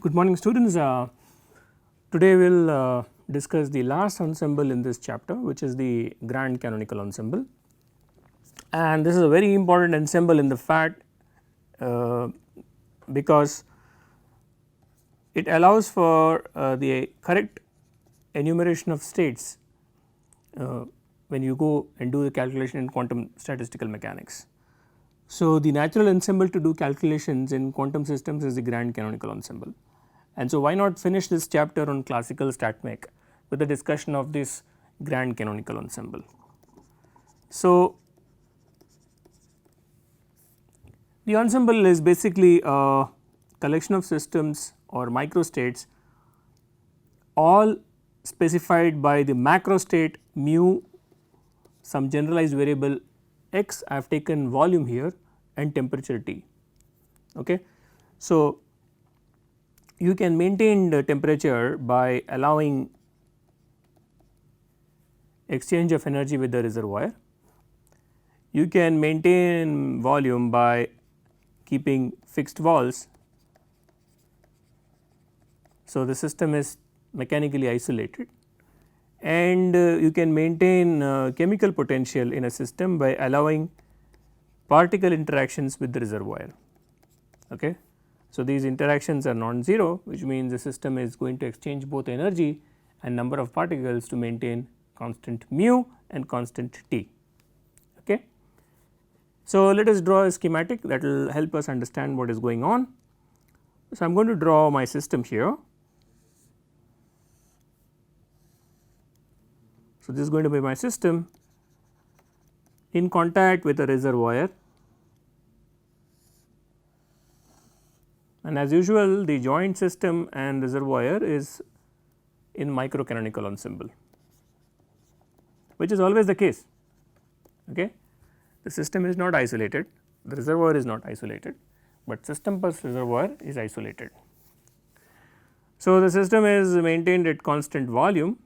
Good morning students. Today we will discuss the last ensemble in this chapter, which is the grand canonical ensemble, and this is a very important ensemble in the fact because it allows for the correct enumeration of states when you go and do the calculation in quantum statistical mechanics. So, the natural ensemble to do calculations in quantum systems is the grand canonical ensemble, and so why not finish this chapter on classical statmech with a discussion of this grand canonical ensemble. So, the ensemble is basically a collection of systems or microstates all specified by the macro state mu, some generalized variable x. I have taken volume here and temperature T. Okay. So, you can maintain the temperature by allowing exchange of energy with the reservoir. You can maintain volume by keeping fixed walls. So, the system is mechanically isolated, and you can maintain chemical potential in a system by allowing particle interactions with the reservoir. Okay. So, these interactions are non-zero, which means the system is going to exchange both energy and number of particles to maintain constant mu and constant T. Okay. So, let us draw a schematic that will help us understand what is going on. So, I am going to draw my system here. So, this is going to be my system in contact with a reservoir, and as usual the joint system and reservoir is in microcanonical ensemble, which is always the case. Okay. The system is not isolated, the reservoir is not isolated, but system plus reservoir is isolated. So, the system is maintained at constant volume,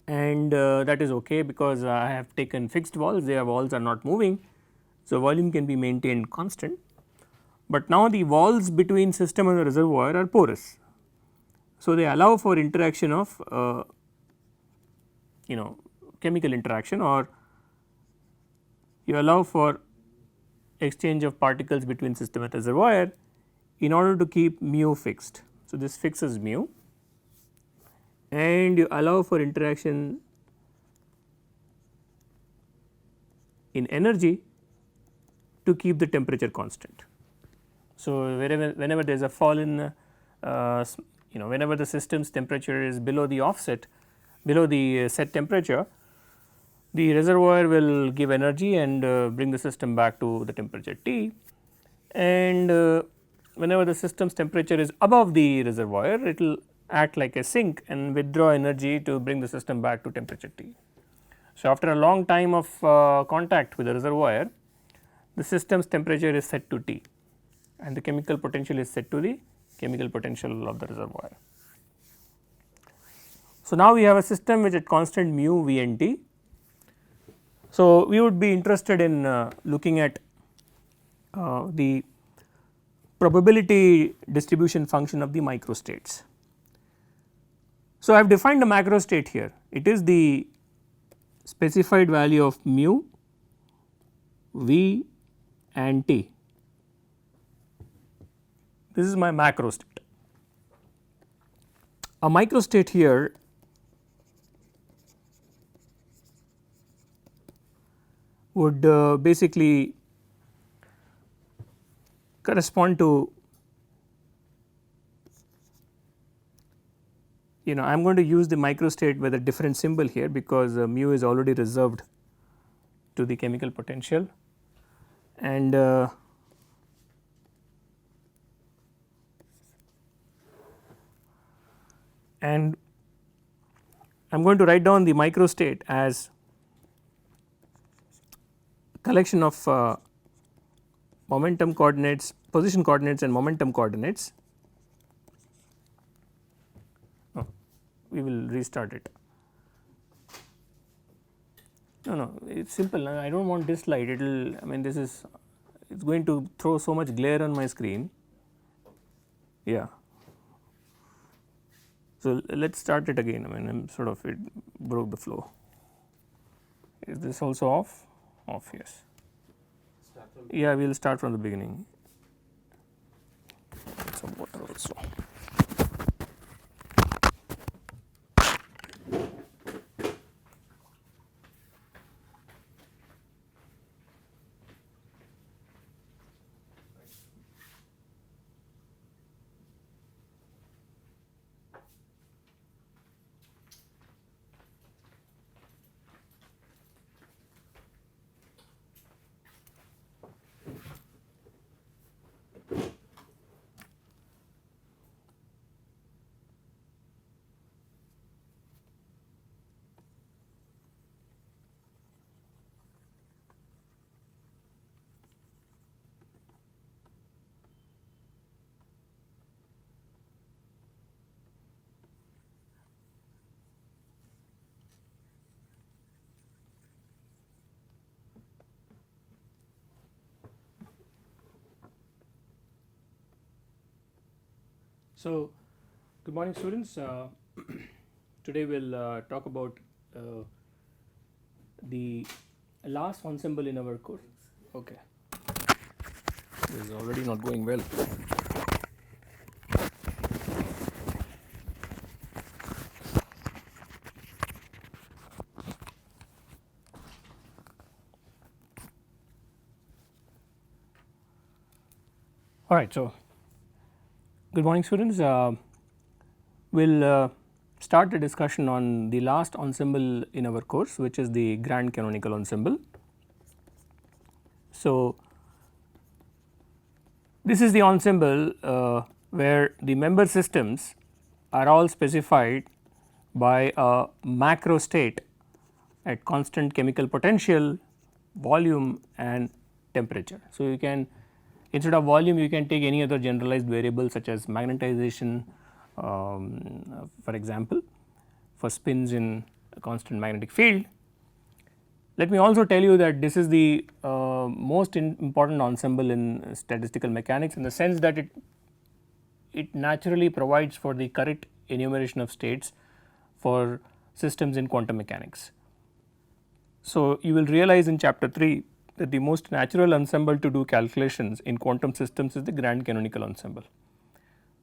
and that is okay because I have taken fixed walls, their walls are not moving. So, volume can be maintained constant, but now the walls between system and the reservoir are porous. So, they allow for interaction of chemical interaction, or you allow for exchange of particles between system and reservoir in order to keep mu fixed. So, this fixes mu, and you allow for interaction in energy to keep the temperature constant. So, whenever there is a fall in whenever the system's temperature is below the offset, below the set temperature, the reservoir will give energy and bring the system back to the temperature T, and whenever the system's temperature is above the reservoir, it will act like a sink and withdraw energy to bring the system back to temperature T. So, after a long time of contact with the reservoir, the system's temperature is set to T and the chemical potential is set to the chemical potential of the reservoir. So, now we have a system which at constant mu V and T. So, we would be interested in looking at the probability distribution function of the microstates. So, I have defined a macro state here, it is the specified value of mu, V and T. This is my macro state. A microstate here would basically correspond to, I am going to use the microstate with a different symbol here because mu is already reserved to the chemical potential, and I am going to write down the microstate as collection of momentum coordinates, position coordinates and momentum coordinates. We will restart it. No, it is simple. I do not want this slide, it will, I mean, this is, it is going to throw so much glare on my screen. Yeah. So, let us start it again. I mean, I'm sort of it broke the flow. Is this also off? Off, yes. Yeah, we will start from the beginning. Some water also. So, good morning students. Today we will talk about the last ensemble in our course. Okay. This is already not going well. All right. So, good morning students. We will start the discussion on the last ensemble in our course, which is the grand canonical ensemble. So, this is the ensemble where the member systems are all specified by a macro state at constant chemical potential, volume and temperature. So, you can instead of volume you can take any other generalized variable such as magnetization, for example, for spins in a constant magnetic field. Let me also tell you that this is the most important ensemble in statistical mechanics, in the sense that it naturally provides for the correct enumeration of states for systems in quantum mechanics. So, you will realize in chapter 3 that the most natural ensemble to do calculations in quantum systems is the grand canonical ensemble.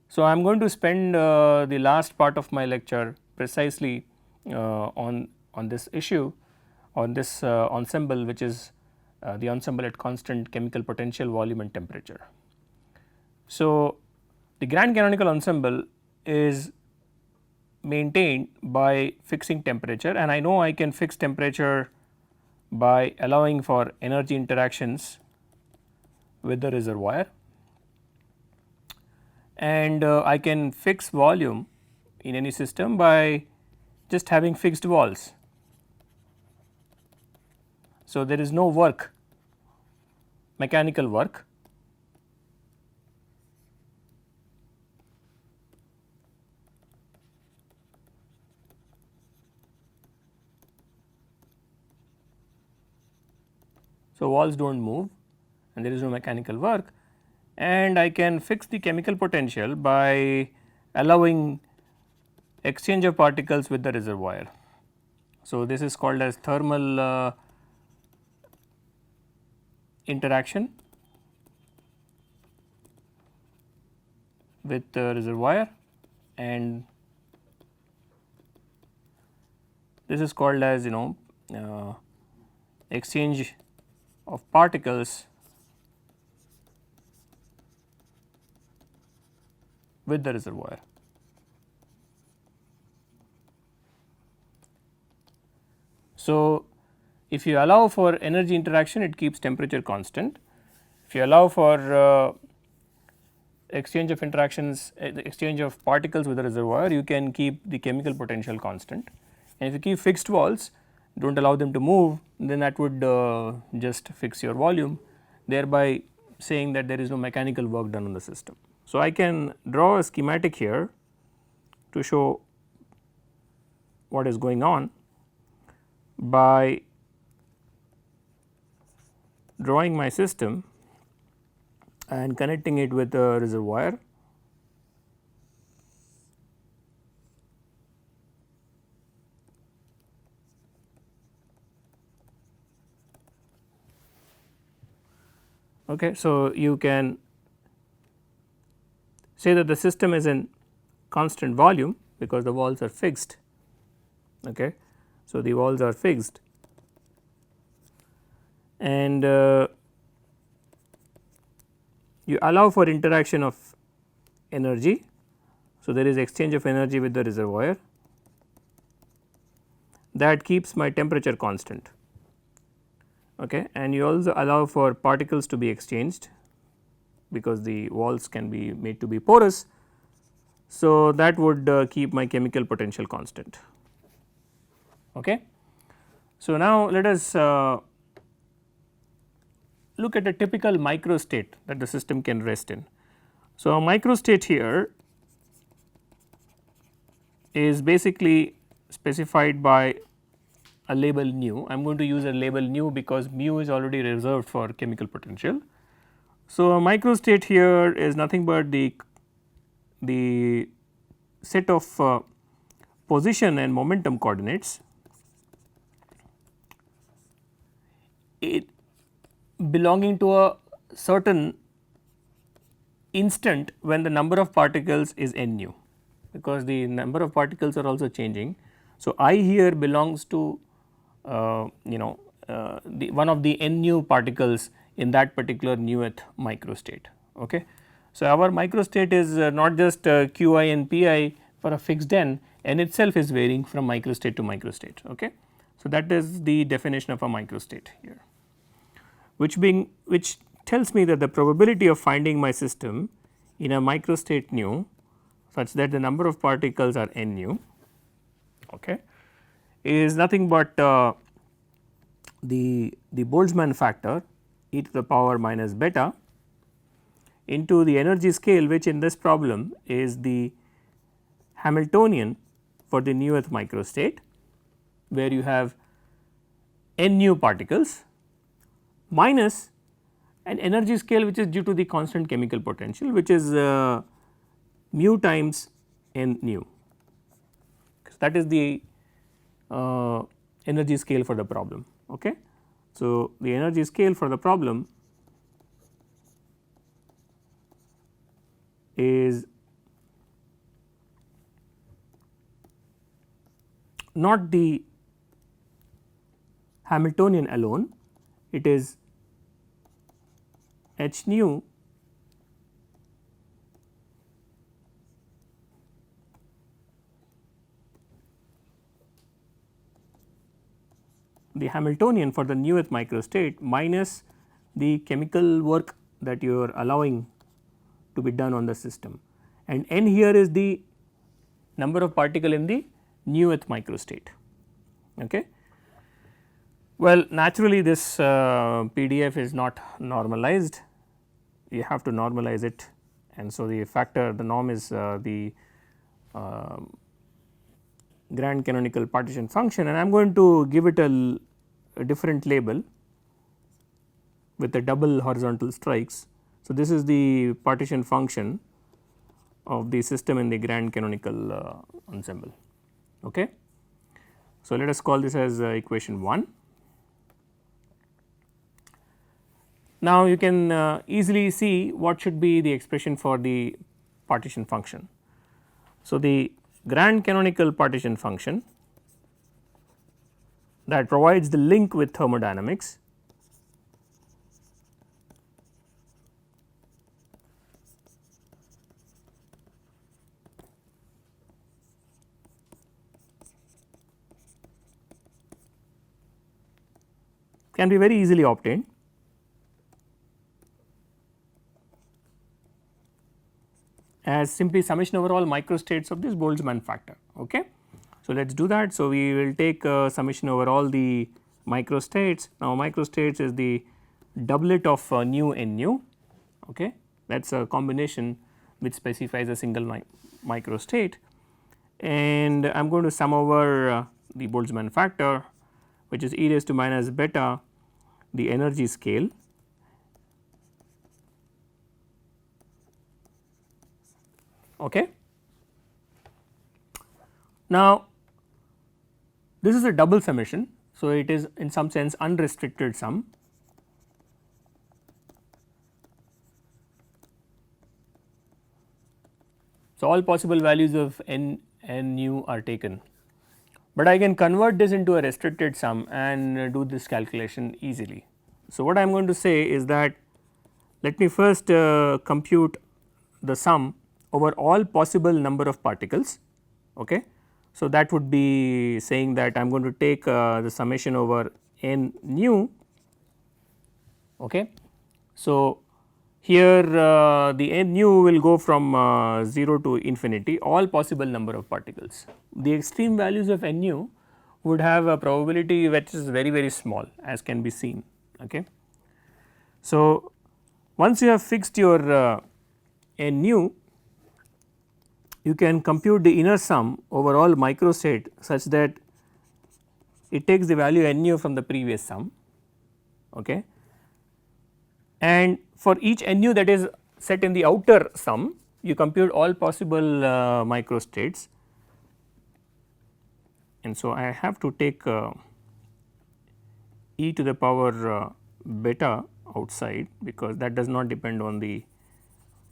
So, I am going to spend the last part of my lecture precisely on this issue, on this ensemble, which is the ensemble at constant chemical potential, volume and temperature. So, the grand canonical ensemble is maintained by fixing temperature, and I know I can fix temperature by allowing for energy interactions with the reservoir, and I can fix volume in any system by just having fixed walls. So, there is no work, mechanical work. So, walls do not move and there is no mechanical work, and I can fix the chemical potential by allowing exchange of particles with the reservoir. So, this is called as thermal interaction with the reservoir, and this is called as exchange of particles with the reservoir. So, if you allow for energy interaction, it keeps temperature constant. If you allow for exchange of interactions, exchange of particles with the reservoir, you can keep the chemical potential constant, and if you keep fixed walls, do not allow them to move, then that would just fix your volume, thereby saying that there is no mechanical work done on the system. So, I can draw a schematic here to show what is going on by drawing my system and connecting it with a reservoir. Okay. So, you can say that the system is in constant volume because the walls are fixed. Okay. So, the walls are fixed and you allow for interaction of energy. So, there is exchange of energy with the reservoir that keeps my temperature constant, okay. And you also allow for particles to be exchanged because the walls can be made to be porous. So, that would keep my chemical potential constant. Okay. So, now let us look at a typical microstate that the system can rest in. So, a microstate here is basically specified by a label nu. I am going to use a label nu because mu is already reserved for chemical potential. So, a microstate here is nothing but the set of position and momentum coordinates it belonging to a certain instant when the number of particles is n nu, because the number of particles are also changing. So, I here belongs to the one of the n nu particles in that particular nuth microstate. Okay. So, our microstate is not just Qi and Pi for a fixed n itself is varying from microstate to microstate. Okay. So, that is the definition of a microstate here, which tells me that the probability of finding my system in a microstate nu such that the number of particles are n nu, okay, is nothing but the Boltzmann factor e to the power minus beta into the energy scale, which in this problem is the Hamiltonian for the nuth microstate, where you have n nu particles minus an energy scale which is due to the constant chemical potential, which is mu times n nu. That is the energy scale for the problem. Okay. So, the energy scale for the problem is not the Hamiltonian alone, it is h nu the Hamiltonian for the nuth microstate minus the chemical work that you are allowing to be done on the system, and n here is the number of particle in the nuth microstate. Okay. Well, naturally this PDF is not normalized, you have to normalize it, and so the factor, the norm is the grand canonical partition function, and I am going to give it a different label with the double horizontal strikes. So, this is the partition function of the system in the grand canonical ensemble. Okay. So, let us call this as equation 1. Now, you can easily see what should be the expression for the partition function. So, the grand canonical partition function that provides the link with thermodynamics can be very easily obtained as simply summation over all microstates of this Boltzmann factor. Okay. So, let us do that. So, we will take summation over all the microstates. Now, microstates is the doublet of nu n nu, okay. That is a combination which specifies a single microstate, and I am going to sum over the Boltzmann factor, which is e raised to minus beta the energy scale okay. Now, this is a double summation. So, it is in some sense unrestricted sum. So, all possible values of n nu are taken, but I can convert this into a restricted sum and do this calculation easily. So, what I am going to say is that let me first compute the sum over all possible number of particles. Okay. So, that would be saying that I am going to take the summation over n nu. Okay. So, here the n nu will go from 0 to infinity, all possible number of particles. The extreme values of n nu would have a probability which is very small, as can be seen. Okay. So, once you have fixed your n nu, you can compute the inner sum over all microstate such that it takes the value n nu from the previous sum. Okay. And for each n nu that is set in the outer sum, you compute all possible microstates, and so I have to take e to the power beta outside, because that does not depend on the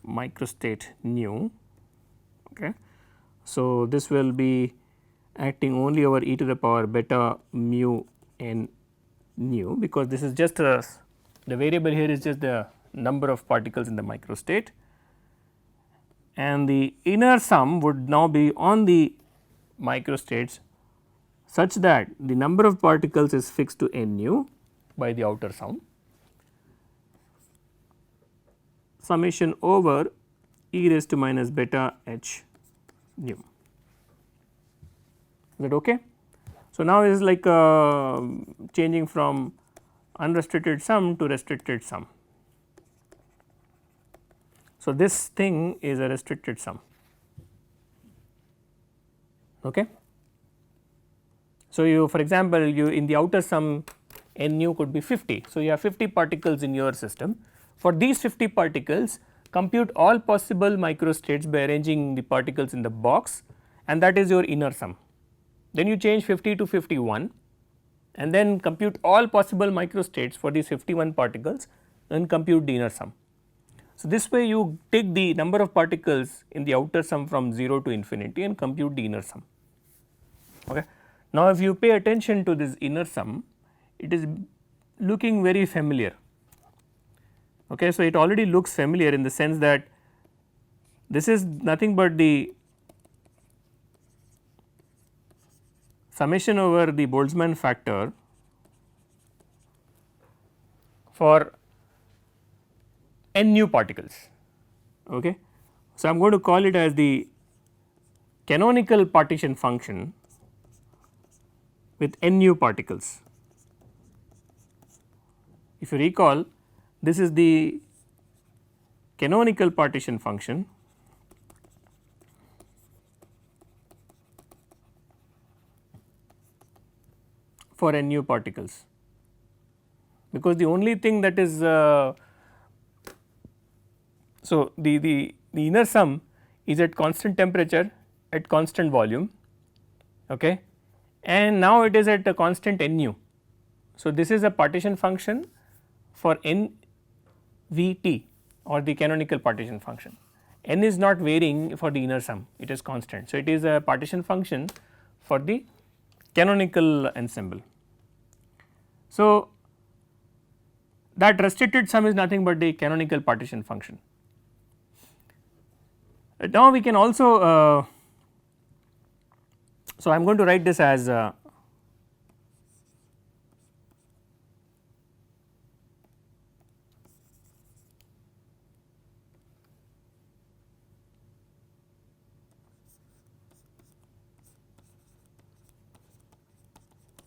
microstate nu. Okay. So, this will be acting only over e to the power beta mu n nu, because this is just the variable here is just the number of particles in the microstate, and the inner sum would now be on the microstates such that the number of particles is fixed to n nu by the outer sum, summation over e raised to minus beta h nu. Is that okay? So, now it is like changing from unrestricted sum to restricted sum. So, this thing is a restricted sum. Okay. So, you for example, you in the outer sum n nu could be 50. So, you have 50 particles in your system. For these 50 particles, compute all possible microstates by arranging the particles in the box, and that is your inner sum. Then you change 50 to 51 and then compute all possible microstates for these 51 particles and compute the inner sum. So, this way you take the number of particles in the outer sum from 0 to infinity and compute the inner sum. Okay. Now, if you pay attention to this inner sum, it is looking very familiar. Okay. So, it already looks familiar in the sense that this is nothing but the summation over the Boltzmann factor for n new particles. Okay. So, I am going to call it as the canonical partition function with n new particles. If you recall, this is the canonical partition function for n new particles, because the only thing that is so the inner sum is at constant temperature at constant volume, okay, and now it is at a constant n nu. So, this is a partition function for n v t or the canonical partition function. N is not varying for the inner sum, it is constant. So, it is a partition function for the canonical ensemble. So, that restricted sum is nothing but the canonical partition function. Now, we can also so I am going to write this as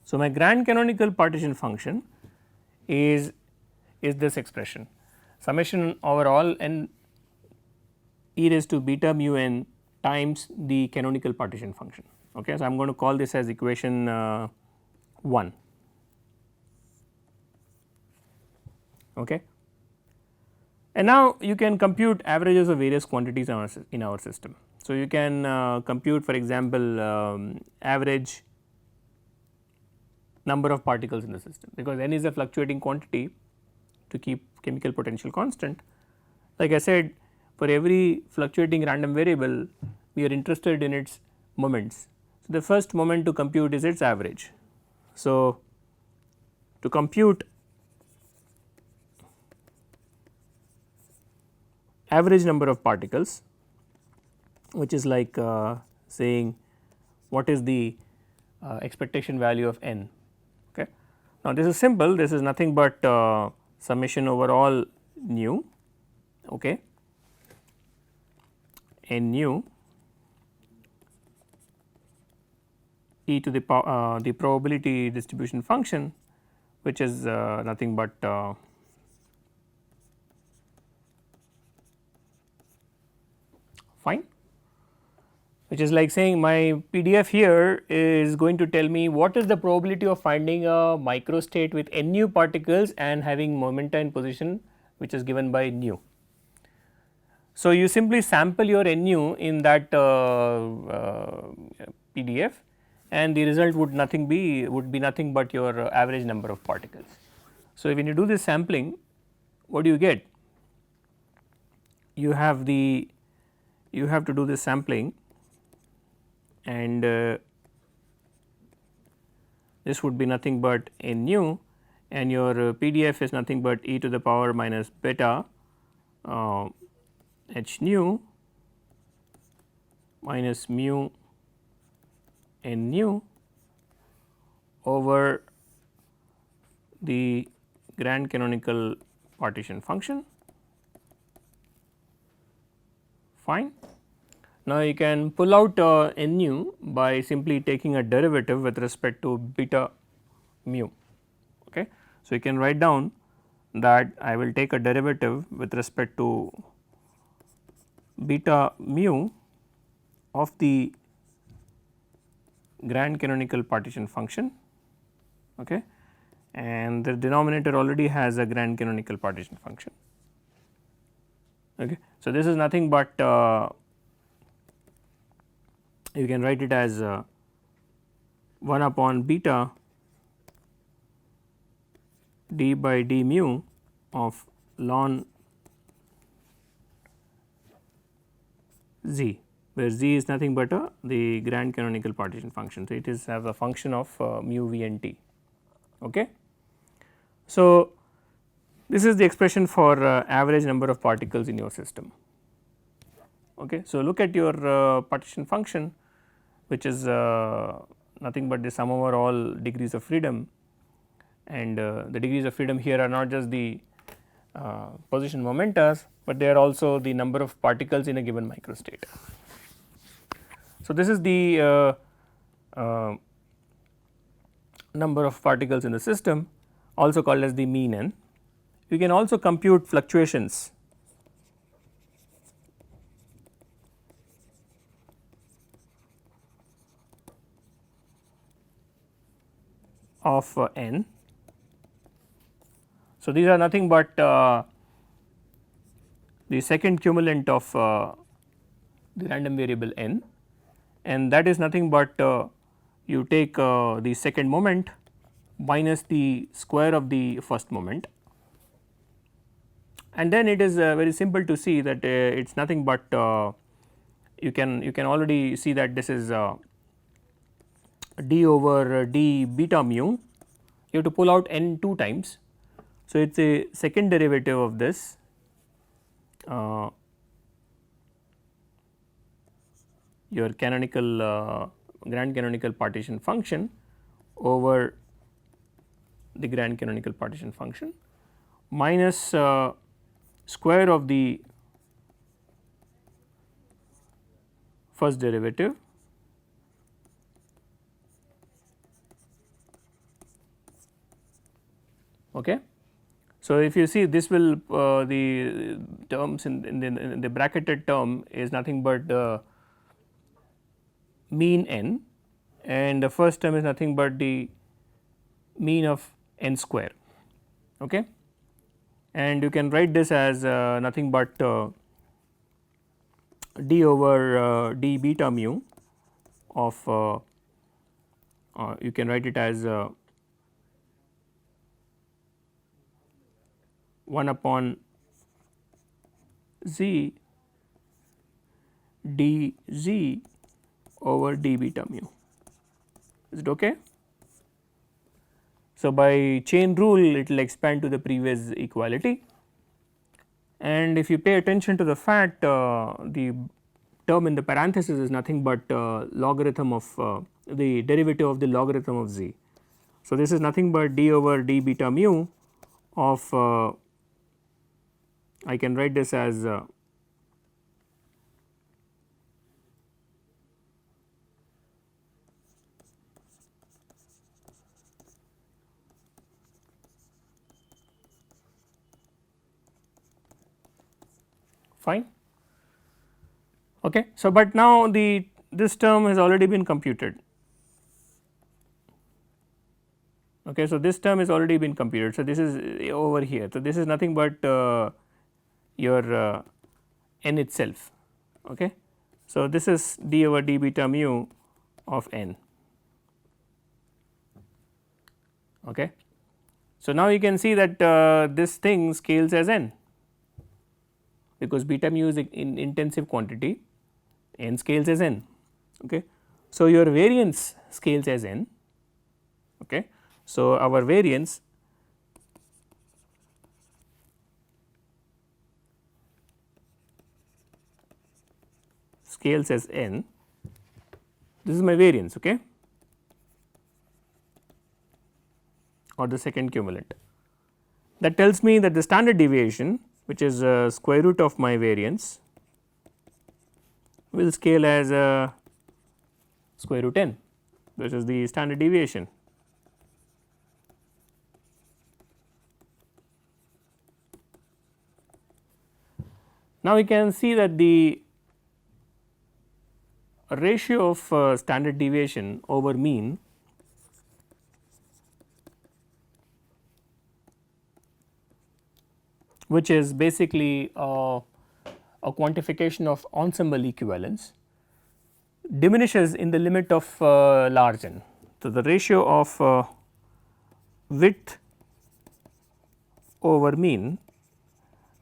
so my grand canonical partition function is this expression, summation over all n e raised to beta mu n times the canonical partition function. Okay. So, I am going to call this as equation 1. Okay. And now, you can compute averages of various quantities in our system. So, you can compute for example, average number of particles in the system, because n is a fluctuating quantity to keep chemical potential constant. Like I said, for every fluctuating random variable we are interested in its moments. So, the first moment to compute is its average. So, to compute average number of particles, which is like saying what is the expectation value of n. Okay. Now, this is simple, this is nothing but summation over all nu, okay, n nu e to the the probability distribution function, which is nothing but fine, which is like saying my PDF here is going to tell me what is the probability of finding a microstate with n nu particles and having momenta in position which is given by nu. So, you simply sample your n nu in that PDF and the result would be nothing but your average number of particles. So, when you do this sampling, what do you get? You have to do this sampling and this would be nothing but n nu and your PDF is nothing but e to the power minus beta h nu minus mu n nu over the grand canonical partition function. Fine. Now, you can pull out n nu by simply taking a derivative with respect to beta mu. Okay. So, you can write down that I will take a derivative with respect to beta mu of the grand canonical partition function, okay, and the denominator already has a grand canonical partition function. Okay. So, this is nothing but you can write it as 1 upon beta d by d mu of ln z, where z is nothing but the grand canonical partition function. So, it is have a function of mu v and t. Okay. So, this is the expression for average number of particles in your system. Okay. So, look at your partition function, which is nothing but the sum over all degrees of freedom, and the degrees of freedom here are not just the position momentas, but they are also the number of particles in a given microstate. So, this is the number of particles in the system, also called as the mean n. You can also compute fluctuations of n. So, these are nothing but the second cumulant of the random variable n, and that is nothing but you take the second moment minus the square of the first moment, and then it is very simple to see that it is nothing but you can already see that this is d over d beta mu. You have to pull out n 2 times. So, it is a second derivative of this your canonical grand canonical partition function over the grand canonical partition function minus square of the first derivative okay. So, if you see this will the terms in the bracketed term is nothing but the mean n, and the first term is nothing but the mean of n square, okay. And you can write this as nothing but d over d beta mu of you can write it as 1 upon z dz over d beta mu. Is it okay? So, by chain rule it will expand to the previous equality, and if you pay attention to the fact the term in the parenthesis is nothing but logarithm of the derivative of the logarithm of z. So, this is nothing but d over d beta mu of I can write this as fine. Okay. So, but now this term has already been computed. Okay. So, this term has already been computed. So, this is over here. So, this is nothing but your n itself. Okay. So, this is d over d beta mu of n. Okay. So, now you can see that this thing scales as n, because beta mu is in intensive quantity, n scales as n. Okay. So, your variance scales as n. Okay. So, our variance scales as n. This is my variance, okay, or the second cumulant. That tells me that the standard deviation, which is square root of my variance, will scale as square root n, which is the standard deviation. Now, we can see that the ratio of standard deviation over mean which is basically a quantification of ensemble equivalence, diminishes in the limit of large n. So, the ratio of width over mean,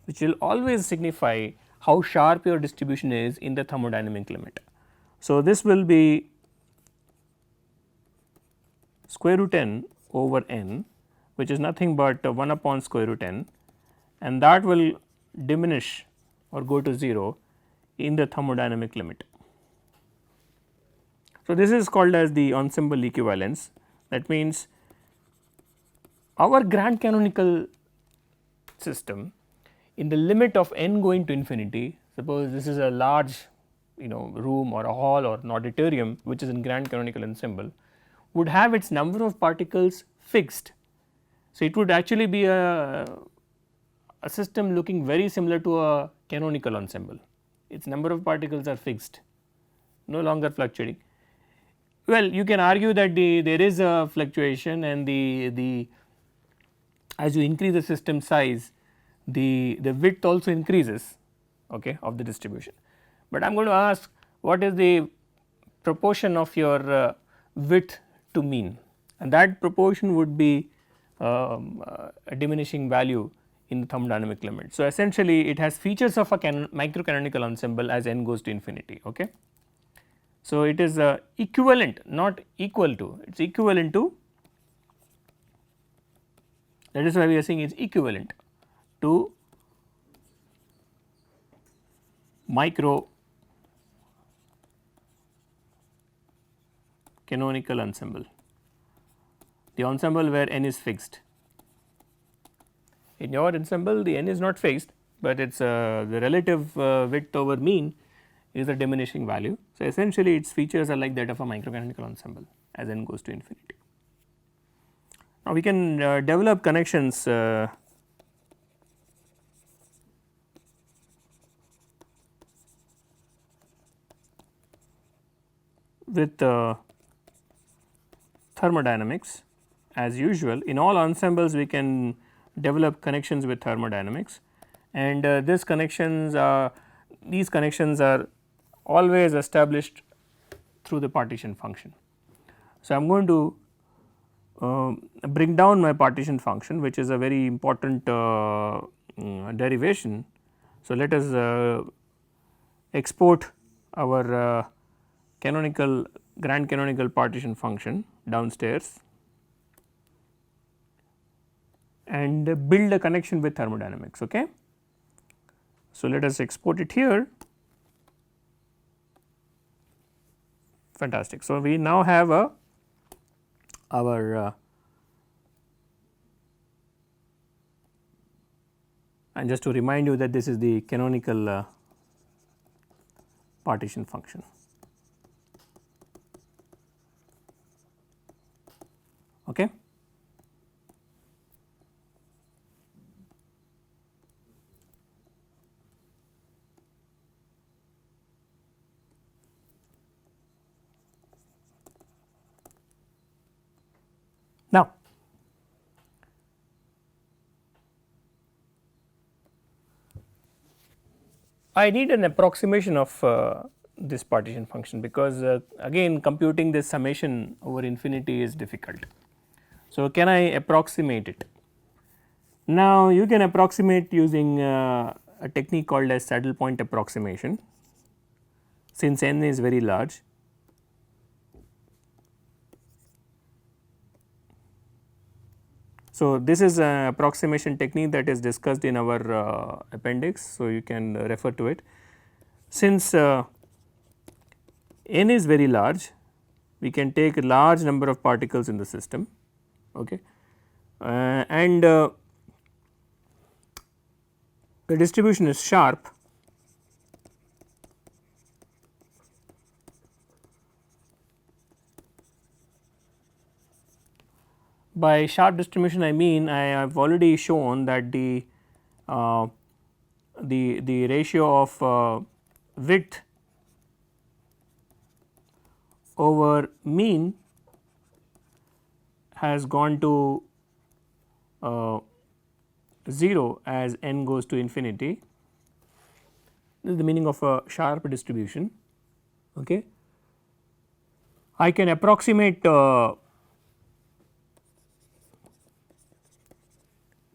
which will always signify how sharp your distribution is in the thermodynamic limit. So, this will be square root n over n, which is nothing but 1 upon square root n, and that will diminish or go to 0 in the thermodynamic limit. So, this is called as the ensemble equivalence. That means, our grand canonical system in the limit of n going to infinity, suppose this is a large room or a hall or an auditorium which is in grand canonical ensemble, would have its number of particles fixed. So, it would actually be a system looking very similar to a canonical ensemble. Its number of particles are fixed, no longer fluctuating. Well, you can argue that there is a fluctuation, and the as you increase the system size, the width also increases, okay, of the distribution. But I am going to ask, what is the proportion of your width to mean, and that proportion would be a diminishing value in the thermodynamic limit. So, essentially it has features of a microcanonical ensemble as n goes to infinity. Okay. So, it is equivalent, not equal to, it is equivalent to, that is why we are saying it is equivalent to micro canonical ensemble, the ensemble where n is fixed. In your ensemble the n is not fixed, but it is the relative width over mean is a diminishing value. So, essentially its features are like that of a microcanonical ensemble as n goes to infinity. Now, we can develop connections with thermodynamics as usual. In all ensembles we can develop connections with thermodynamics, and these connections are always established through the partition function. So, I am going to bring down my partition function, which is a very important derivation. So, let us export our canonical grand canonical partition function downstairs and build a connection with thermodynamics. Okay. So, let us export it here. Fantastic. So, we now have our and just to remind you that this is the canonical partition function. Okay. Now, I need an approximation of this partition function, because again computing this summation over infinity is difficult. So, can I approximate it? Now, you can approximate using a technique called as saddle point approximation, since n is very large. So, this is an approximation technique that is discussed in our appendix. So, you can refer to it. Since n is very large, we can take a large number of particles in the system, okay, and the distribution is sharp. By sharp distribution, I mean I have already shown that the ratio of width over mean has gone to 0 as n goes to infinity. This is the meaning of a sharp distribution. Okay. I can approximate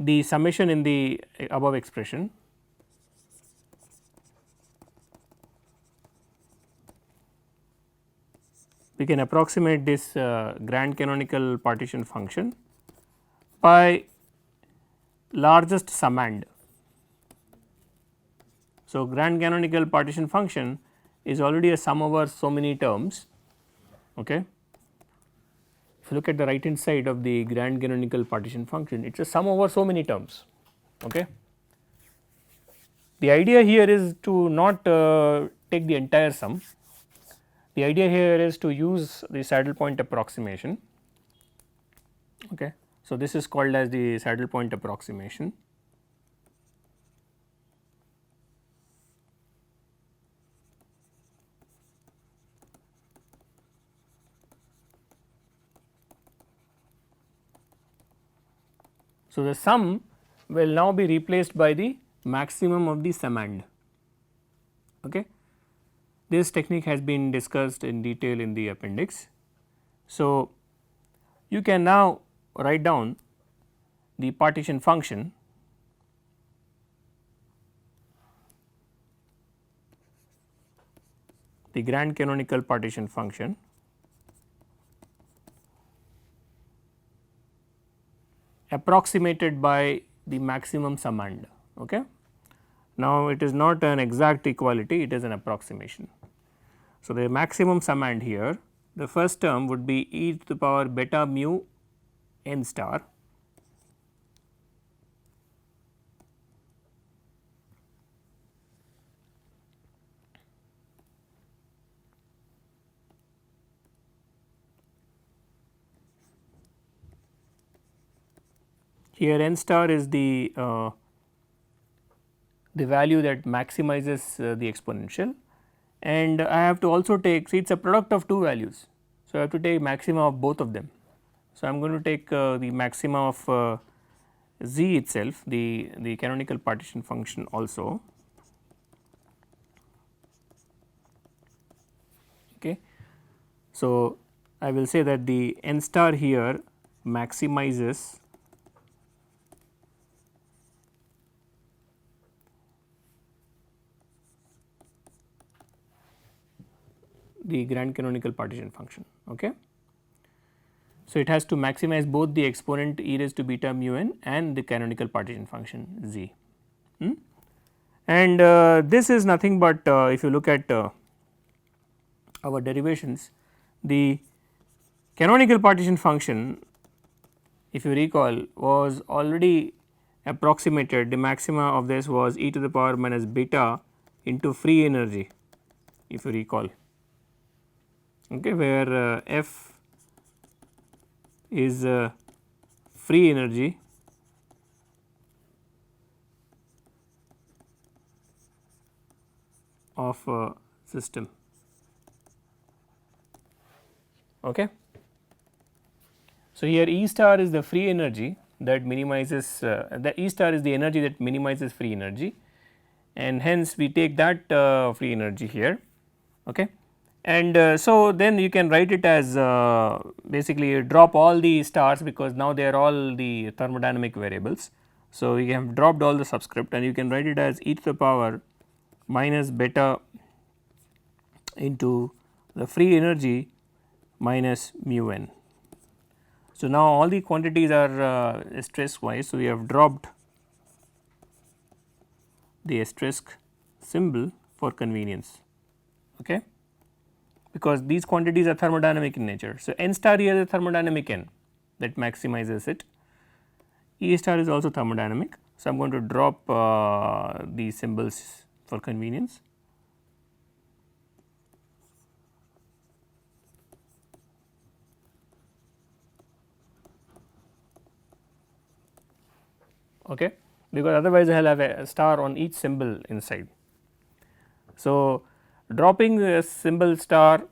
the summation in the above expression. We can approximate this grand canonical partition function by largest summand. So, grand canonical partition function is already a sum over so many terms. Okay. If you look at the right hand side of the grand canonical partition function, it is a sum over so many terms. Okay. The idea here is to not take the entire sum. The idea here is to use the saddle point approximation. Okay. So, this is called as the saddle point approximation. So, the sum will now be replaced by the maximum of the summand. Okay. This technique has been discussed in detail in the appendix. So, you can now write down the partition function the grand canonical partition function approximated by the maximum summand. Okay. Now, it is not an exact equality, it is an approximation. So, the maximum summand here, the first term would be e to the power beta mu n star here. N star is the value that maximizes the exponential, and I have to also take, see it is a product of two values. So, I have to take maxima of both of them. So, I am going to take the maxima of z itself, the canonical partition function also. Okay. So, I will say that the n star here maximizes the grand canonical partition function. Okay. So, it has to maximize both the exponent e raised to beta mu n and the canonical partition function z. And this is nothing but if you look at our derivations, the canonical partition function, if you recall, was already approximated. The maxima of this was e to the power minus beta into free energy, if you recall, okay, where F is free energy of a system. Okay. So, here E star is the free energy that minimizes the E star is the energy that minimizes free energy, and hence we take that free energy here. Okay. And so, then you can write it as basically drop all the stars, because now they are all the thermodynamic variables. So, we have dropped all the subscript and you can write it as e to the power minus beta into the free energy minus mu n. So, now all the quantities are asterisk wise. So, we have dropped the asterisk symbol for convenience, okay, because these quantities are thermodynamic in nature. So, n star here is a thermodynamic n that maximizes it, E star is also thermodynamic. So, I am going to drop these symbols for convenience. Okay, because otherwise I will have a star on each symbol inside. So, dropping the symbol star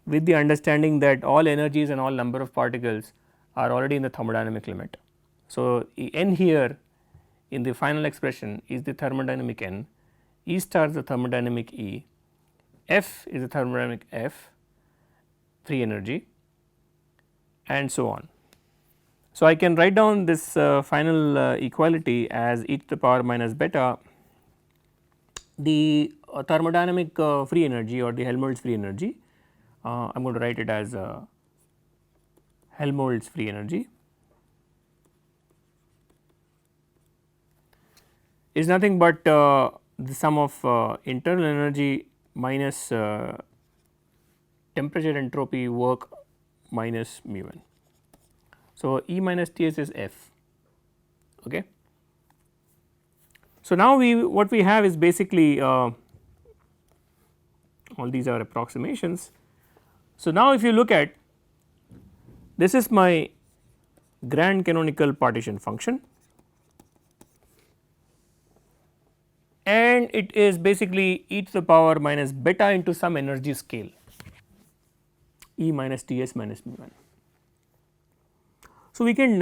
with the understanding that all energies and all number of particles are already in the thermodynamic limit. So, n here in the final expression is the thermodynamic n, E star is the thermodynamic E, F is the thermodynamic F, free energy, and so on. So, I can write down this final equality as e to the power minus beta, the thermodynamic free energy or the Helmholtz free energy. I am going to write it as Helmholtz free energy is nothing but the sum of internal energy minus temperature entropy work minus mu n. So, E minus Ts is F. Okay. So, now what we have is basically all these are approximations. So, now if you look at this is my grand canonical partition function, and it is basically e to the power minus beta into some energy scale E minus Ts minus mu n. So, we can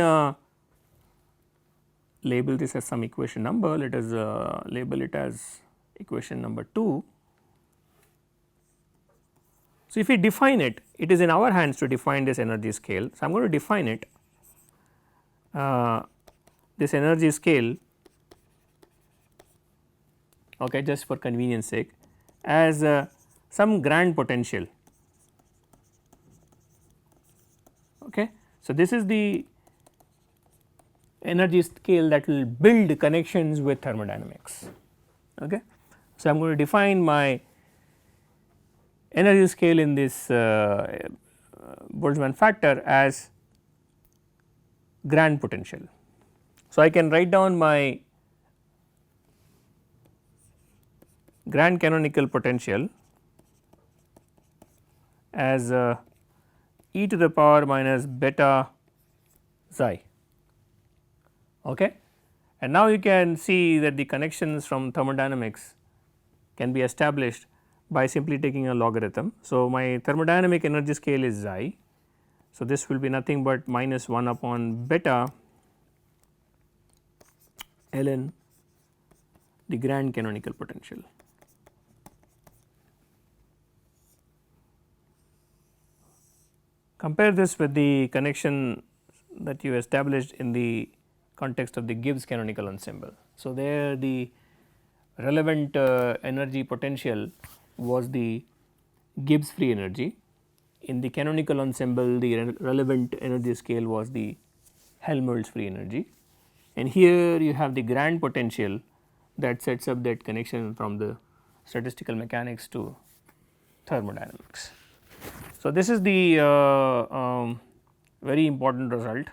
label this as some equation number, let us label it as equation number 2. So, if we define it, it is in our hands to define this energy scale. So, I am going to define it this energy scale, okay, just for convenience sake, as some grand potential. Okay. So, this is the energy scale that will build connections with thermodynamics. Okay. So, I am going to define my energy scale in this Boltzmann factor as grand potential. So, I can write down my grand canonical potential as e to the power minus beta xi. Okay. And now you can see that the connections from thermodynamics can be established by simply taking a logarithm. So, my thermodynamic energy scale is xi. So, this will be nothing but minus 1 upon beta ln the grand canonical potential. Compare this with the connection that you established in the context of the Gibbs canonical ensemble. So, there the relevant energy potential was the Gibbs free energy. In the canonical ensemble, the relevant energy scale was the Helmholtz free energy, and here you have the grand potential that sets up that connection from the statistical mechanics to thermodynamics. So, this is the very important result.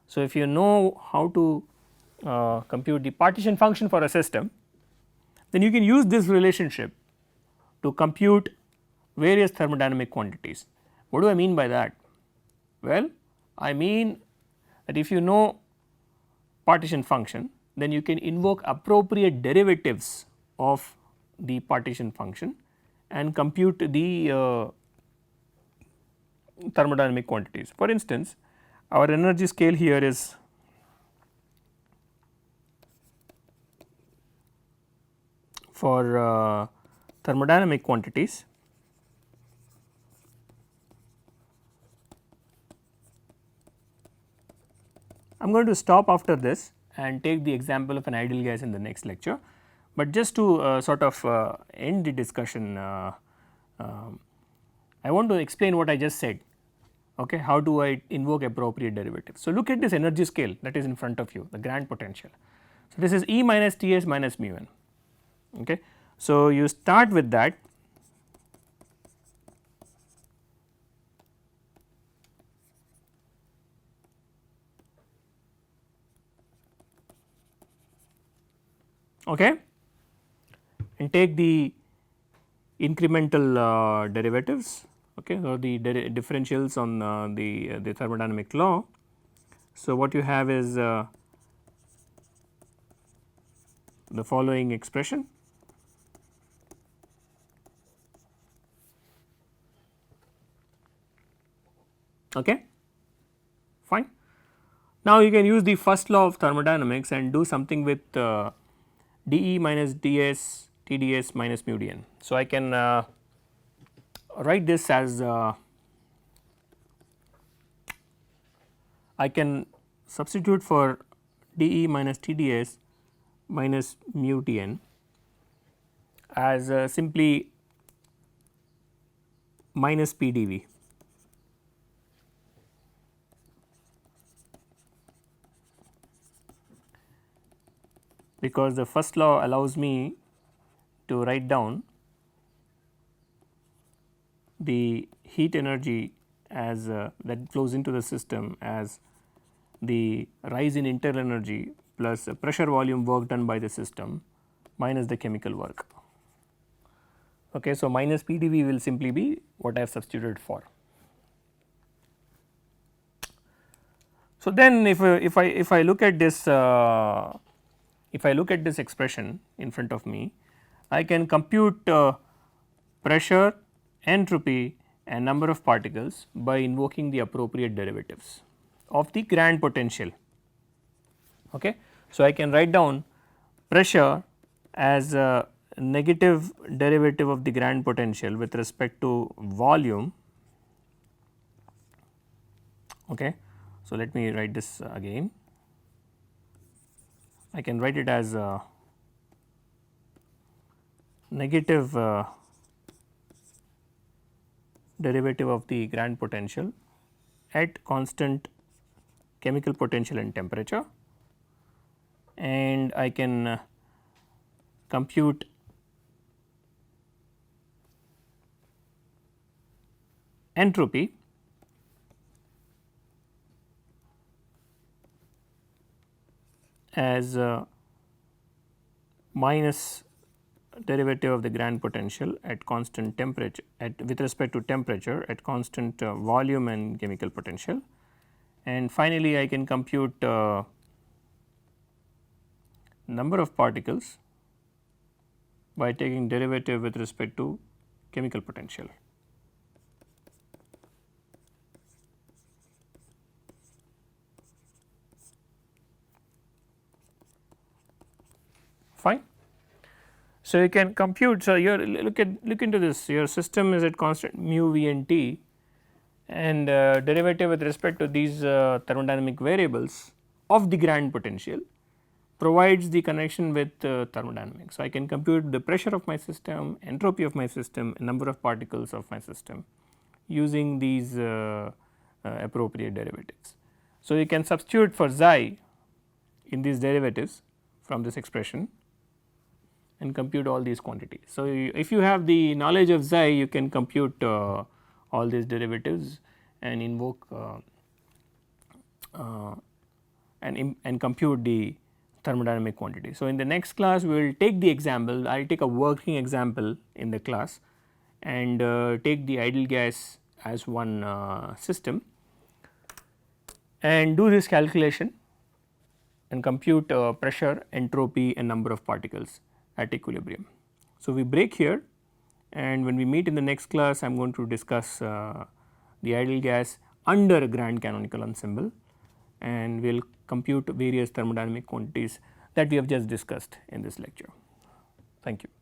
So, if you know how to compute the partition function for a system, then you can use this relationship to compute various thermodynamic quantities. What do I mean by that? Well, I mean that if you know partition function, then you can invoke appropriate derivatives of the partition function and compute the thermodynamic quantities. For instance, our energy scale here is for thermodynamic quantities. I am going to stop after this and take the example of an ideal gas in the next lecture, but just to sort of end the discussion, I want to explain what I just said. Okay, how do I invoke appropriate derivatives? So, look at this energy scale that is in front of you, the grand potential. So, this is E minus T s minus mu n. Okay. So, you start with that. Okay, and take the incremental derivatives, okay, or the differentials on the thermodynamic law. So, what you have is the following expression. Okay, fine. Now, you can use the first law of thermodynamics and do something with dE minus ds Tds minus mu dn. So, I can write this as I can substitute for dE minus Tds minus mu dn as simply minus P dV. Because the first law allows me to write down the heat energy as that flows into the system as the rise in internal energy plus pressure volume work done by the system minus the chemical work. Okay, so, minus P dV will simply be what I have substituted for. So, then if I look at this expression in front of me, I can compute pressure, entropy and number of particles by invoking the appropriate derivatives of the grand potential. Okay. So, I can write down pressure as a negative derivative of the grand potential with respect to volume. Okay. So, let me write this again. I can write it as a negative derivative of the grand potential at constant chemical potential and temperature, and I can compute entropy as minus derivative of the grand potential at constant temperature with respect to temperature at constant volume and chemical potential, and finally I can compute number of particles by taking derivative with respect to chemical potential. Fine. So, you can compute. So, you look into this, your system is at constant mu v and t, and derivative with respect to these thermodynamic variables of the grand potential provides the connection with thermodynamics. So, I can compute the pressure of my system, entropy of my system, number of particles of my system using these appropriate derivatives. So, you can substitute for xi in these derivatives from this expression and compute all these quantities. So, if you have the knowledge of xi, you can compute all these derivatives and invoke and compute the thermodynamic quantity. So, in the next class we will take the example, I will take a working example in the class and take the ideal gas as one system and do this calculation and compute pressure, entropy and number of particles at equilibrium. So, we break here, and when we meet in the next class I am going to discuss the ideal gas under a grand canonical ensemble, and we will compute various thermodynamic quantities that we have just discussed in this lecture. Thank you.